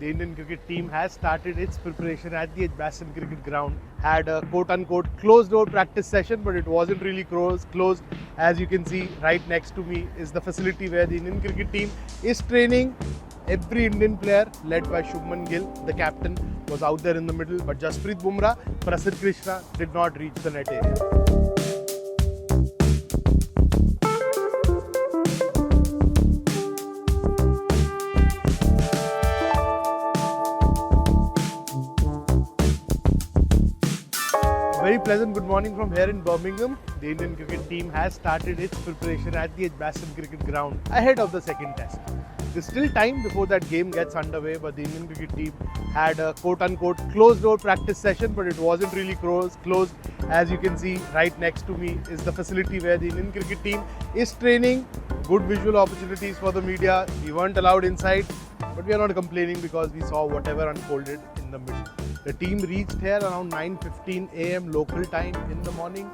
the Indian cricket team has started its preparation at the Edgbaston Cricket Ground. Had a quote-unquote closed-door practice session, but it wasn't really closed. As you can see, right next to me is the facility where the Indian cricket team is training. Every Indian player, led by Shubman Gill, the captain, was out there in the middle, but Jasprit Bumrah, Prasidh Krishna did not reach the net area. Very pleasant good morning from here in Birmingham. The Indian cricket team has started its preparation at the Edgbaston Cricket Ground ahead of the second test. There's still time before that game gets underway, but the Indian cricket team had a quote-unquote closed-door practice session, but it wasn't really closed. As you can see, right next to me is the facility where the Indian cricket team is training. Good visual opportunities for the media. We weren't allowed inside, but we are not complaining because we saw whatever unfolded in the middle. The team reached here around 9:15 a.m. local time in the morning.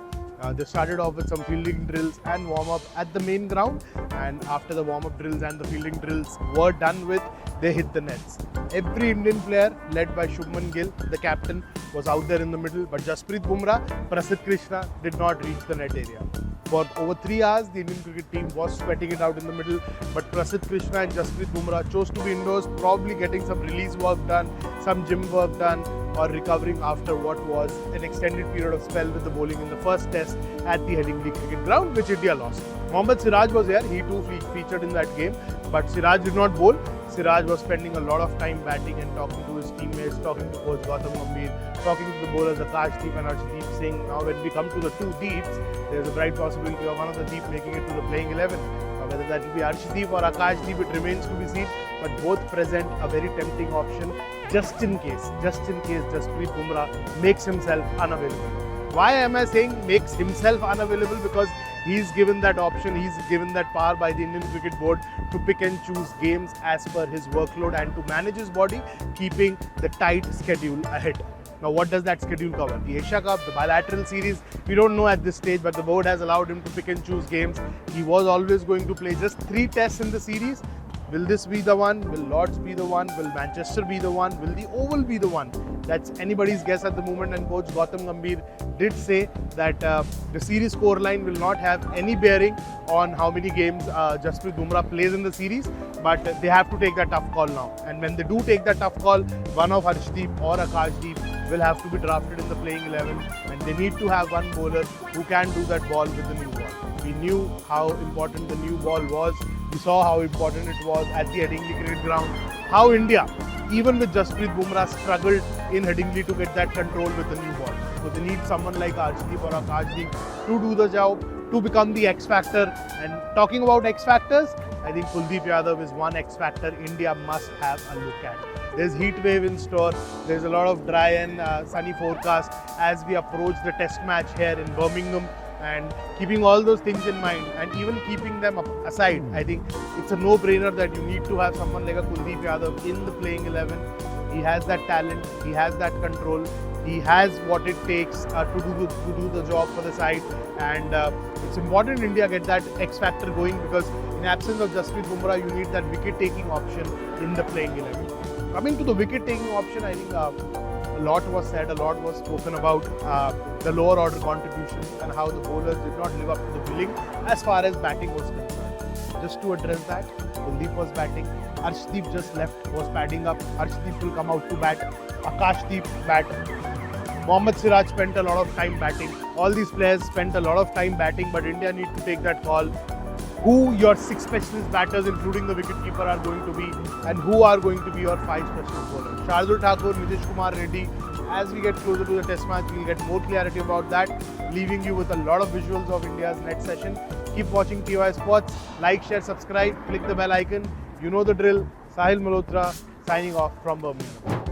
They started off with some fielding drills and warm-up at the main ground, and after the warm-up drills and the fielding drills were done with, they hit the nets. Every Indian player, led by Shubman Gill, the captain, was out there in the middle, but Jasprit Bumrah, Prasidh Krishna did not reach the net area. For over 3 hours, the Indian cricket team was sweating it out in the middle, but Prasidh Krishna and Jasprit Bumrah chose to be indoors, probably getting some release work done, some gym work done, or recovering after what was an extended period of spell with the bowling in the first test at the Headingley Cricket Ground, which India lost. Mohammad Siraj was here, he too featured in that game, but Siraj did not bowl. Siraj was spending a lot of time batting and talking to his teammates, talking to coach Gautam Gambhir, talking to the bowlers Akash Deep and Arshdeep, saying now when we come to the two deeps, there's a bright possibility of one of the deep making it to the playing 11. Whether that will be Arshdeep or Akash Deep, it remains to be seen, but both present a very tempting option just in case Jasprit Bumrah makes himself unavailable. Why am I saying makes himself unavailable? Because he's given that option, he's given that power by the Indian Cricket Board to pick and choose games as per his workload and to manage his body, keeping the tight schedule ahead. Now, what does that schedule cover? The Asia Cup, the bilateral series, we don't know at this stage, but the board has allowed him to pick and choose games. He was always going to play just 3 tests in the series. Will this be the one? Will Lord's be the one? Will Manchester be the one? Will the Oval be the one? That's anybody's guess at the moment, and coach Gautam Gambhir did say that the series scoreline will not have any bearing on how many games Jasprit Bumrah plays in the series, but they have to take that tough call now. And when they do take that tough call, one of Arshdeep or Akash Deep will have to be drafted in the playing 11, and they need to have one bowler who can do that ball with the new ball. We knew how important the new ball was. We saw how important it was at the Headingley Cricket Ground. How India, even with Jasprit Bumrah, struggled in Headingley to get that control with the new ball. So they need someone like Arshdeep or Akash Deep to do the job, to become the X Factor. And talking about X Factors, I think Kuldeep Yadav is one X Factor India must have a look at. There's heat wave in store. There's a lot of dry and sunny forecast as we approach the test match here in Birmingham. And keeping all those things in mind and even keeping them aside, I think it's a no-brainer that you need to have someone like a Kuldeep Yadav in the playing 11. He has that talent, he has that control, he has what it takes to do the job for the side, and it's important India get that X factor going, because in absence of Jasprit Bumrah, you need that wicket-taking option in the playing 11. Coming to the wicket-taking option, I think a lot was said, a lot was spoken about the lower order contributions and how the bowlers did not live up to the billing as far as batting was concerned. Just to address that, Kuldeep was batting, Arshdeep just left, was padding up. Arshdeep will come out to bat, Akash Deep bat. Mohammad Siraj spent a lot of time batting. All these players spent a lot of time batting, but India need to take that call. Who your 6 specialist batters, including the wicketkeeper, are going to be, and who are going to be your 5 specialist bowlers. Shardul Thakur, Nitish Kumar Reddy. As we get closer to the test match, we'll get more clarity about that, leaving you with a lot of visuals of India's next session. Keep watching TOI Sports. Like, share, subscribe, click the bell icon. You know the drill. Sahil Malhotra signing off from Birmingham.